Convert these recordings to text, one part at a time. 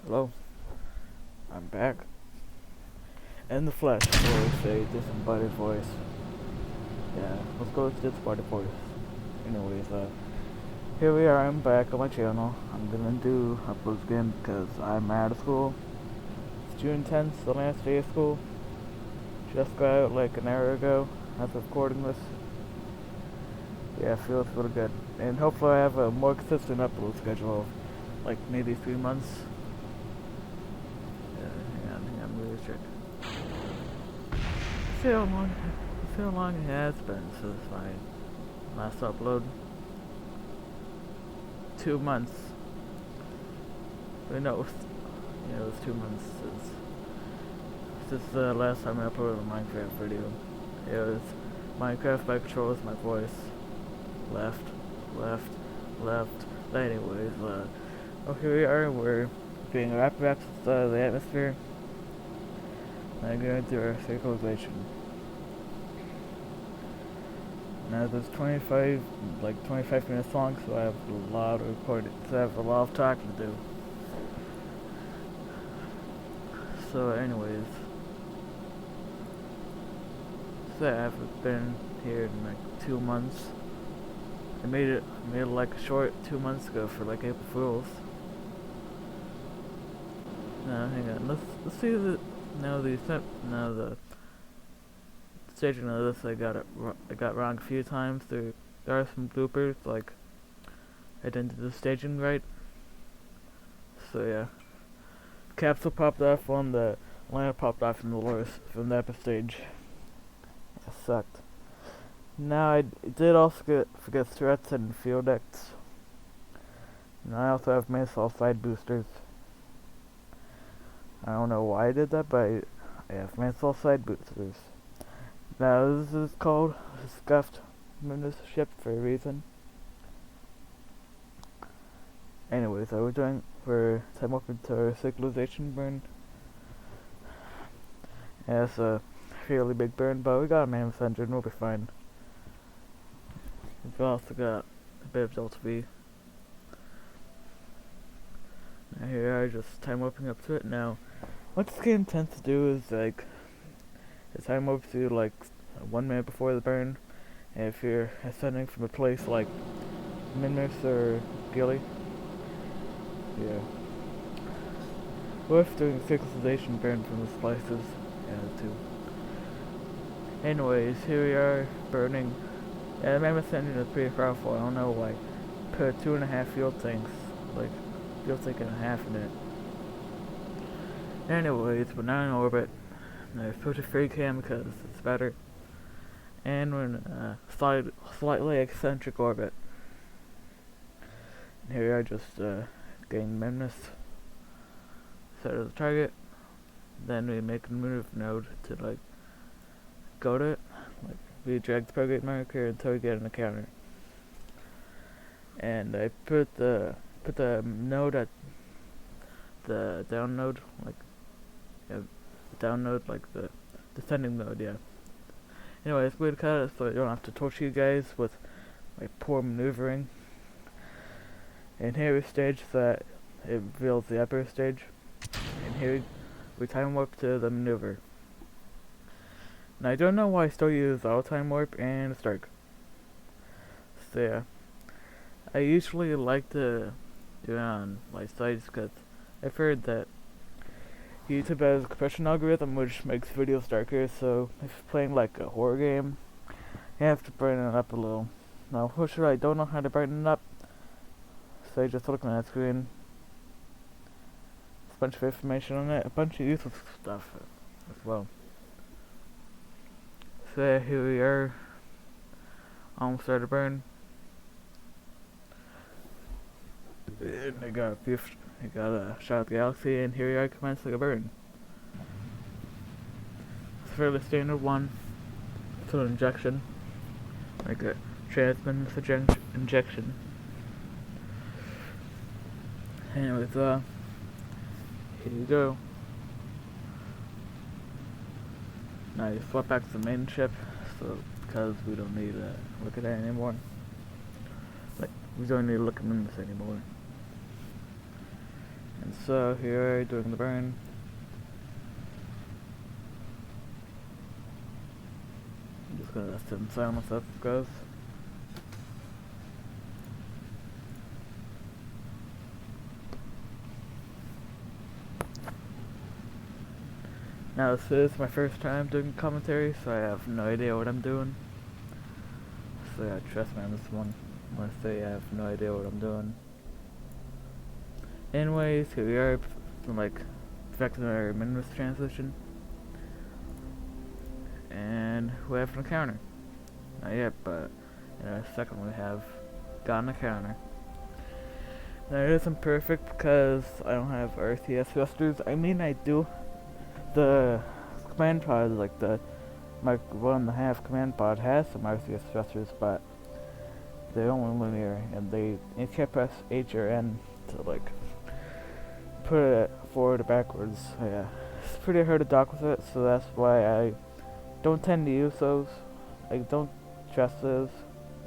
Hello, I'm back. In the flesh, or say disembodied voice. Yeah, let's go with disembodied voice. Anyways, here we are, I'm back on my channel. I'm gonna do uploads again because I'm out of school. It's June 10th, the last day of school. Just got out like an hour ago after recording this. Yeah, it feels really good. And hopefully I have a more consistent upload schedule, like maybe 3 months. Hang on, really strict. See how long it has been since my last upload. 2 months. Wait, no, it was 2 months since the last time I uploaded a Minecraft video. It was Minecraft by controls my voice. Left. Anyways, here we are. We're doing a wraps of the atmosphere. I'm going to do our circulation. Now there's 25 minutes long, so I have a lot of recording. So I have a lot of talking to do. So, anyways, so I haven't been here in like 2 months. I made it like a short 2 months ago for like April Fools. Now, hang on. Let's see the staging of this. I got wrong a few times. There are some bloopers, like I didn't do the staging right. So yeah, capsule popped off on the lamp popped off from the upper stage. It sucked. Now I did also forget threats and field decks. And I also have missile side boosters. I don't know why I did that, but I have missile side boosters. Now this is called scuffed ship for a reason. Anyways, we're time up into our civilization burn. Yeah, it's a fairly big burn, but we got a Mammoth engine, we'll be fine. We've also got a bit of Delta V. Now here I just time warping up to it. Now, what this game tends to do is like, it's time warp to like 1 minute before the burn. And if you're ascending from a place like Minmus or Gilly, yeah. Worth doing civilization burn from the splices, yeah, too. Anyways, here we are burning. Yeah, the Mammoth engine is pretty powerful. I don't know why. Put 2.5 fuel tanks, like fuel tank and a half in it. Anyways, we're now in orbit. I put a free cam because it's better. And we're in a slightly eccentric orbit. And here we are just getting Memnus set as a target. Then we make a move node to like go to it. Like we drag the prograde marker until we get an encounter. And I put the node at the down node, like the down node, like the descending node, yeah. Anyways, we'd cut it so I don't have to torture you guys with my poor maneuvering. And here we stage that it reveals the upper stage. And here we time warp to the maneuver. Now I don't know why I still use auto time warp and Stark. So yeah, I usually like to do it on my sites because I've heard that YouTube has a compression algorithm which makes videos darker, so if you're playing like a horror game, you have to brighten it up a little. Now, for sure, I don't know how to brighten it up, so I just look on that screen. There's a bunch of information on it, a bunch of useful stuff as well. So here we are, almost started to burn. And I got a shot at the galaxy, and here we are commencing a burn. It's a fairly standard one. It's an injection, like a transmittance injection. Anyways, here you go. Now you swap back to the main ship, so because we don't need to look at it anymore. Like we don't need to look at this anymore. And so here doing the burn. I'm just gonna sit in silence as it goes. Now this is my first time doing commentary, so I have no idea what I'm doing. So yeah, trust me on this one. When I say I have no idea what I'm doing. Anyways, here we are, from like perfecting our Minimus transition. And we have an encounter. Not yet, but in a second we have gotten a counter. Now it isn't perfect because I don't have RTS thrusters. I mean I do. The command pod, like the my 1.5 command pod has some RTS thrusters, but they're only linear and you can't press H or N to like put it forward or backwards. Yeah. It's pretty hard to dock with it, so that's why I don't tend to use those. I don't trust those.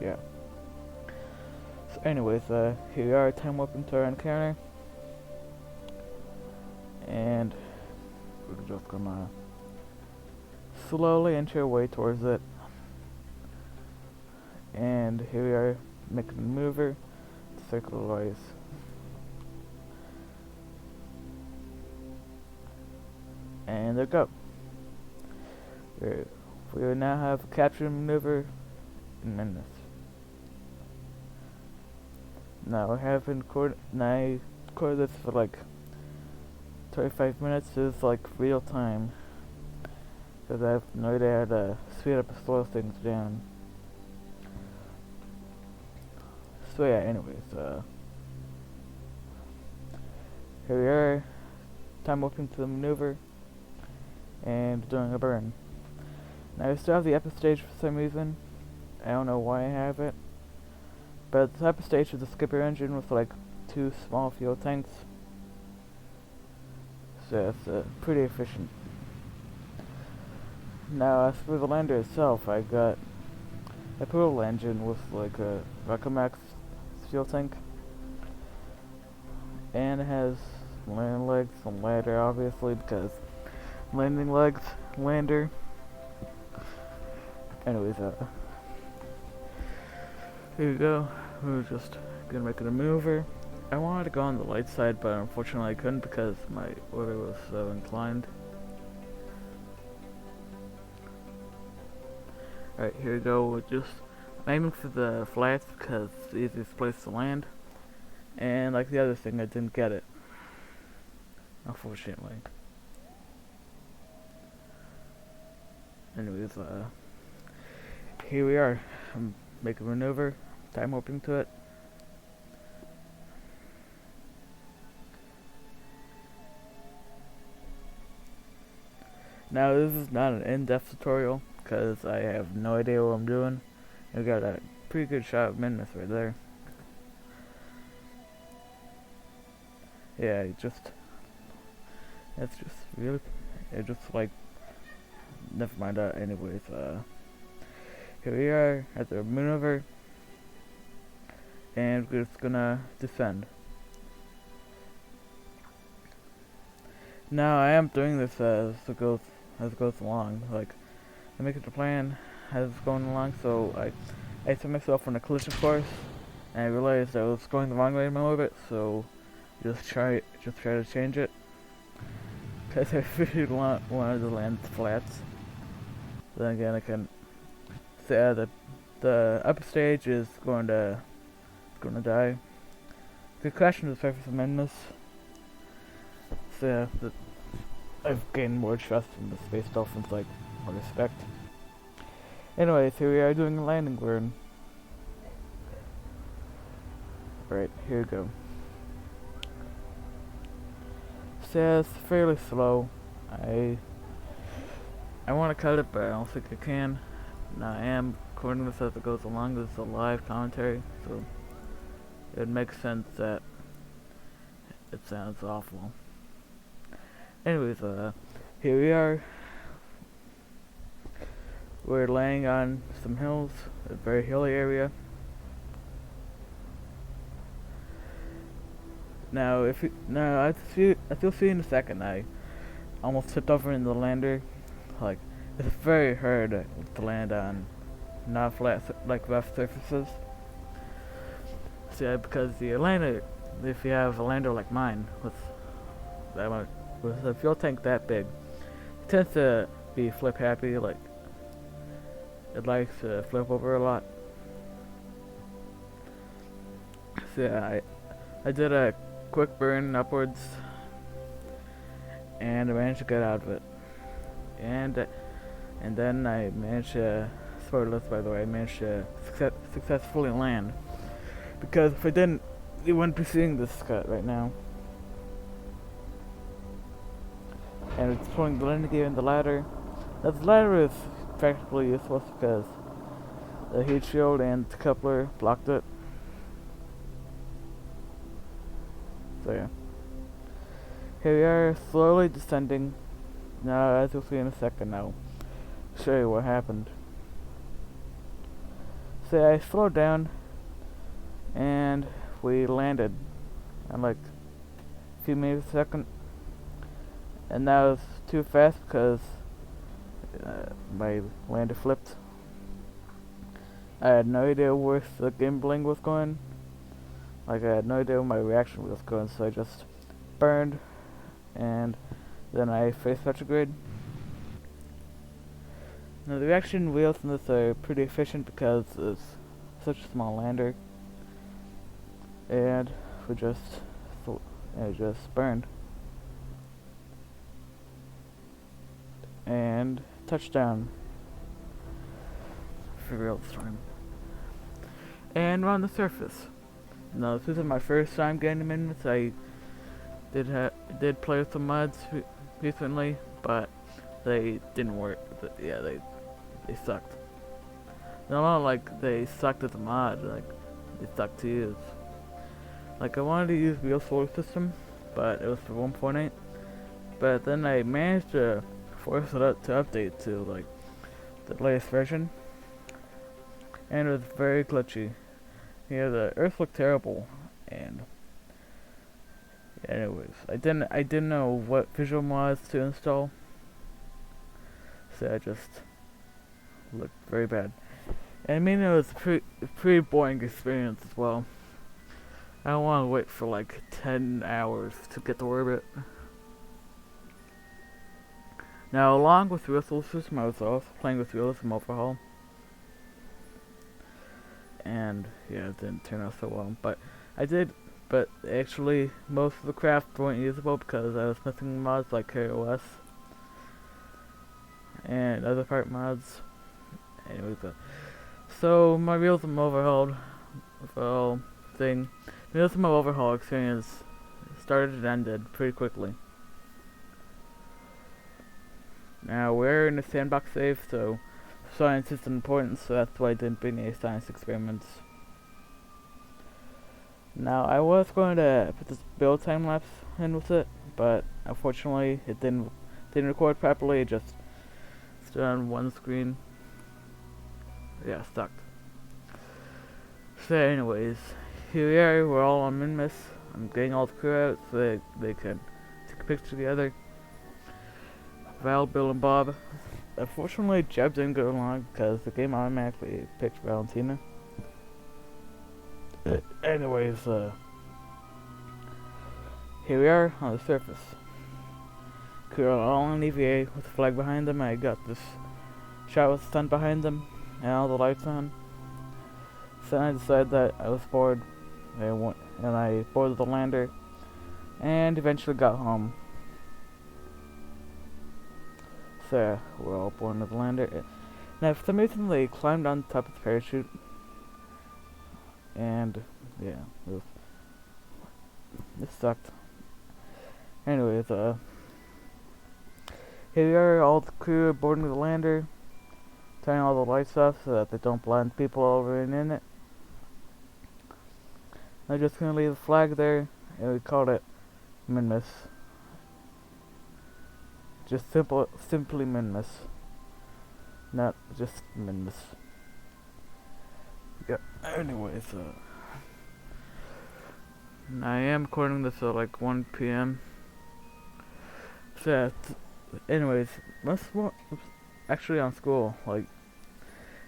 Yeah. So anyways, here we are, time warping to our encounter. And we're just gonna slowly inch our way towards it. And here we are, making a maneuver circle-wise. And there we go. We now have a capture maneuver in minutes. Now I haven't recorded this for like 25 minutes. This is like real time, because I have no idea how to speed up or slow things down. So yeah, anyways, here we are, time warping to the maneuver, and doing a burn. Now I still have the epic stage for some reason. I don't know why I have it, but the epic stage is a skipper engine with like 2 small fuel tanks, so it's pretty efficient. Now as for the lander itself, I got a pool engine with like a Recamax fuel tank, and it has landing legs and ladder, obviously, because landing legs, lander. Anyways, here we go. We're just gonna make it a maneuver. I wanted to go on the light side, but unfortunately I couldn't because my order was so inclined. Alright, here we go. We're just aiming for the flats because it's the easiest place to land. And like the other thing, I didn't get it, unfortunately. Anyways, here we are. I'm making a maneuver, time warping to it. Now this is not an in-depth tutorial because I have no idea what I'm doing. I got a pretty good shot of Minimus right there. Yeah, it's just really, it just like, never mind that. Anyways, here we are at the maneuver, and we're just gonna descend. Now I am doing this as it goes along. Like, I'm making the plan as it's going along. So I set myself on a collision course, and I realized I was going the wrong way in my orbit. So just try to change it, because I really wanted to land flats. Then again, I can say that the upper stage is going to die. Could crash into the surface of Minimus. So yeah, I've gained more trust from the space dolphins, like, more respect. Anyways, here we are doing a landing burn. Right, here we go. So it's fairly slow. I want to cut it, but I don't think I can. Now I am recording this as it goes along. This is a live commentary, so it makes sense that it sounds awful. Anyways, here we are. We're laying on some hills, a very hilly area. Now, if you, now I still see in a second. I almost tipped over in the lander. Like, it's very hard to land on not flat, like rough surfaces. So yeah, because the lander, if you have a lander like mine with that much, with a fuel tank that big, it tends to be flip happy. Like, it likes to flip over a lot. So yeah, I did a quick burn upwards, and I managed to get out of it. And then I managed to, spoilers by the way, I managed to successfully land. Because if I didn't, you wouldn't be seeing this cut right now. And it's pulling the landing gear and the ladder. Now the ladder is practically useless because the heat shield and the coupler blocked it. So yeah. Here we are, slowly descending. Now, as you'll see in a second, I'll show you what happened. So I slowed down, and we landed in like a few meters a second. And that was too fast because my lander flipped. I had no idea where the gimbling was going. Like, I had no idea where my reaction was going, so I just burned, and then I face retrograde. Now the reaction wheels in this are pretty efficient because it's such a small lander, and we just burned and touchdown for real this time. And we're on the surface. Now this isn't my first time getting amendments. I did play with some mods recently, but they didn't work. Yeah, they sucked. Not like they sucked at the mod, like they sucked to use. Like, I wanted to use Real Solar System, but it was for 1.8. But then I managed to force it up to update to like the latest version, and it was very glitchy. Yeah, the Earth looked terrible, and anyways, I didn't know what visual mods to install, so I just looked very bad. And I mean, it was a pretty boring experience as well. I don't want to wait for like 10 hours to get to orbit. Now, along with Real Solar System, I was also playing with Realism Overhaul. And yeah, it didn't turn out so well. But actually, most of the craft weren't usable because I was missing mods like KOS and other part mods. Anyways, so my Realism Overhaul Realism Overhaul experience started and ended pretty quickly. Now, we're in a sandbox save, so science is important, so that's why I didn't bring any science experiments. Now, I was going to put this build time lapse in with it, but unfortunately it didn't record properly. It just stood on one screen. Yeah, sucked. So anyways, here we are, we're all on Minmus. I'm getting all the crew out so they can take a picture together. Val, Bill, and Bob. Unfortunately, Jeb didn't go along because the game automatically picked Valentina. Anyways, here we are on the surface. Crew are all on EVA with the flag behind them. I got this shot with the sun behind them and all the lights on. So I decided that I was bored, and I boarded the lander, and eventually got home. So yeah, we're all boarding the lander. Now, for some reason, they climbed on top of the parachute, and yeah, it sucked. Anyways, here we are, all the crew boarding the lander, turning all the lights off so that they don't blind people over and in it. I'm just gonna leave the flag there, and we called it Minmus. Just simply Minmus. Not just Minmus. Yeah, anyways, I am recording this at like 1 p.m. So, anyways, actually on school, like,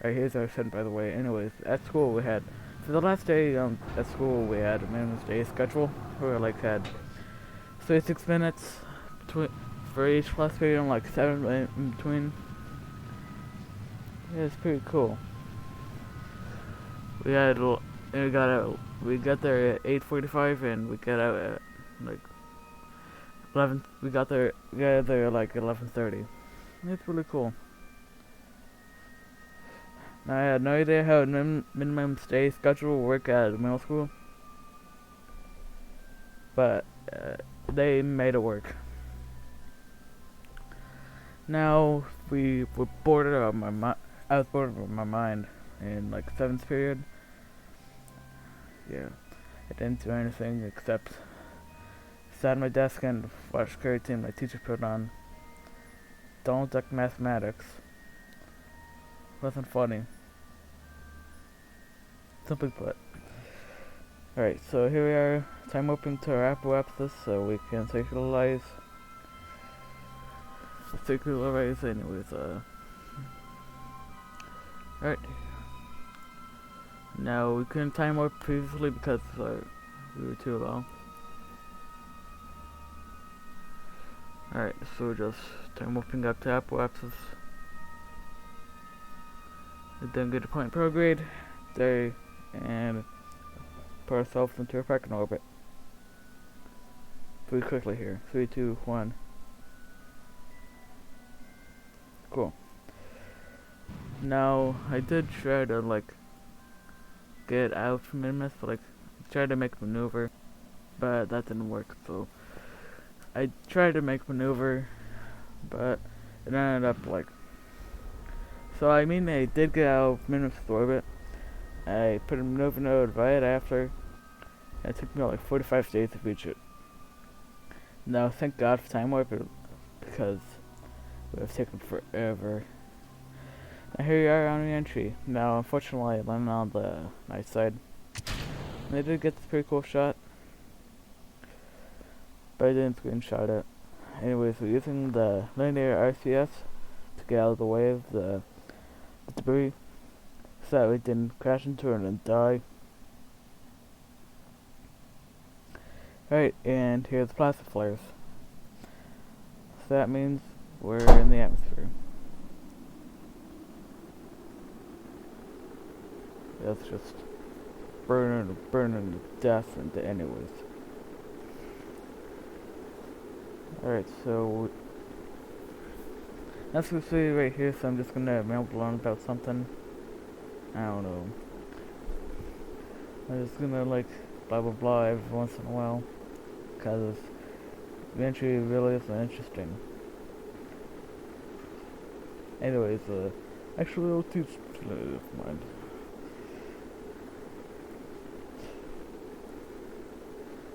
alright, here's our sentence by the way. Anyways, at school we had, for the last day at school we had a minimum day schedule where we like had 36 minutes for each class period and like 7 in between. Yeah, it's pretty cool. We got there at 8:45 and we got out at like 11. We got there at like 11:30. It's really cool. Now, I had no idea how minimum stay schedule will work at middle school, but they made it work. Now we were bored out of I was bored out of my mind in like 7th period. Yeah, I didn't do anything except sat at my desk and watch cartoon my teacher put on. Donald Duck Mathematics. Wasn't funny. Simply put. Alright, so here we are. Time opening to wrap this so we can circularize. Anyways, alright. Now, we couldn't time warp previously because we were too low. Alright, so we're just time warping up to apoapsis. And then get a point prograde there and put ourselves into a parking orbit. Pretty quickly here. 3, 2, 1. Cool. Now, I did try to like get out from Minimus, but like tried to make maneuver, but that didn't work. So I tried to make maneuver, but it ended up like. So I mean, I did get out of Minimus orbit. I put a maneuver node right after. And it took me like 45 days to reach it. Now, thank God for time warp because it would have taken forever. Now here we are on re-entry. Now, unfortunately, I landed on the nice side. And I did get this pretty cool shot, but I didn't screenshot it. Anyways, we're using the linear RCS to get out of the way of the debris, so that we didn't crash into it and die. Alright, and here's the plasma flares. So that means we're in the atmosphere. That's just burning to death and anyways. Alright, so as we see right here, so I'm just gonna ramble on about something. I don't know. I'm just gonna like blah blah blah every once in a while, because eventually it really isn't interesting. Anyways, actually I'll teach mind.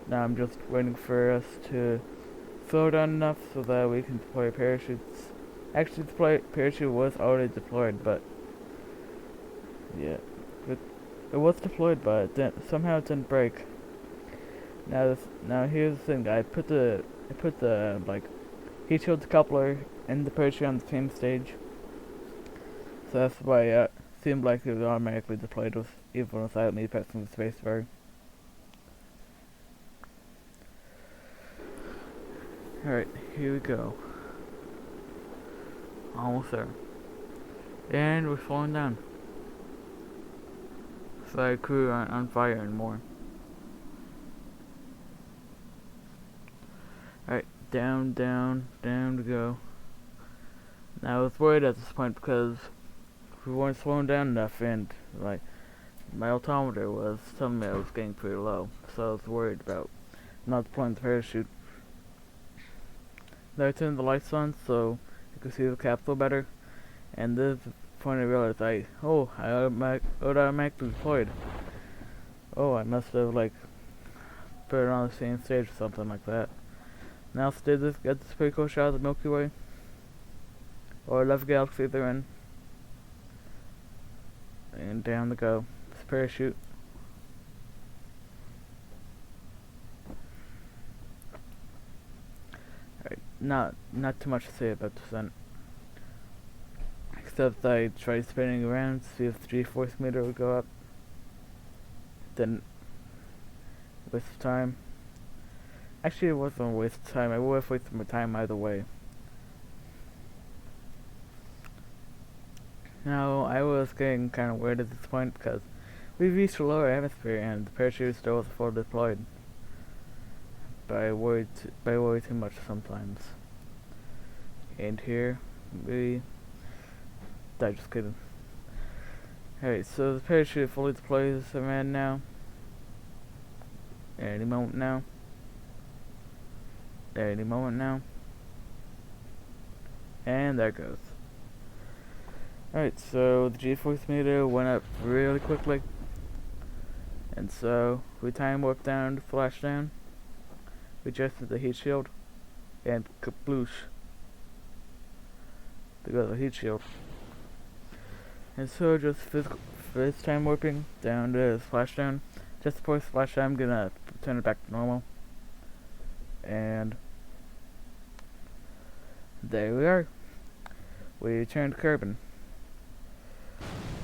Now I'm just waiting for us to slow down enough so that we can deploy parachutes. Actually, the parachute was already deployed, but yeah, it was deployed, but somehow it didn't break. Now here's the thing. I put the like heat shield coupler and the parachute on the same stage, so that's why it seemed like it was automatically deployed even without me pressing the spacebar. Alright, here we go. Almost there. And we're slowing down. So our crew aren't on fire anymore. Alright, down to go. Now I was worried at this point because we weren't slowing down enough and like my altimeter was telling me I was getting pretty low. So I was worried about not deploying the parachute. Then I turned the lights on so you could see the capsule better, and this is the point I realized I automatically deployed. Oh, I must have like put it on the same stage or something like that. Now get this pretty cool shot of the Milky Way, or 11 galaxies they're in, and down to go. This parachute. not too much to say about descent. Except I tried spinning around to see if the G-force meter would go up. Didn't. Waste of time. Actually, it wasn't a waste of time. I would have wasted my time either way. Now, I was getting kind of weird at this point because we reached the lower atmosphere and the parachute still was fully deployed. But I worry too much sometimes. And here, we... just kidding. Alright, so the parachute fully deploys around now. Any moment now. Any moment now. And there it goes. Alright, so the G-force meter went up really quickly. And so we time warped down to flash down. We adjusted the heat shield. And kaploosh. There goes the heat shield. And so just physics time warping down to splashdown. Just before splashdown, I'm gonna turn it back to normal. And there we are. We returned to Kerbin.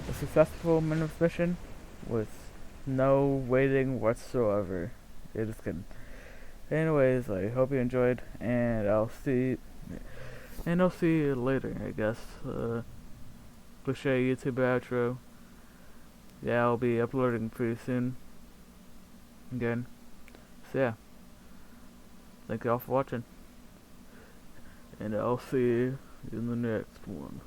A successful mission with no waiting whatsoever. You're just kidding. Anyways, I hope you enjoyed, and I'll see you later, I guess. Cliche YouTube outro. Yeah, I'll be uploading pretty soon. Again. So yeah. Thank you all for watching. And I'll see you in the next one.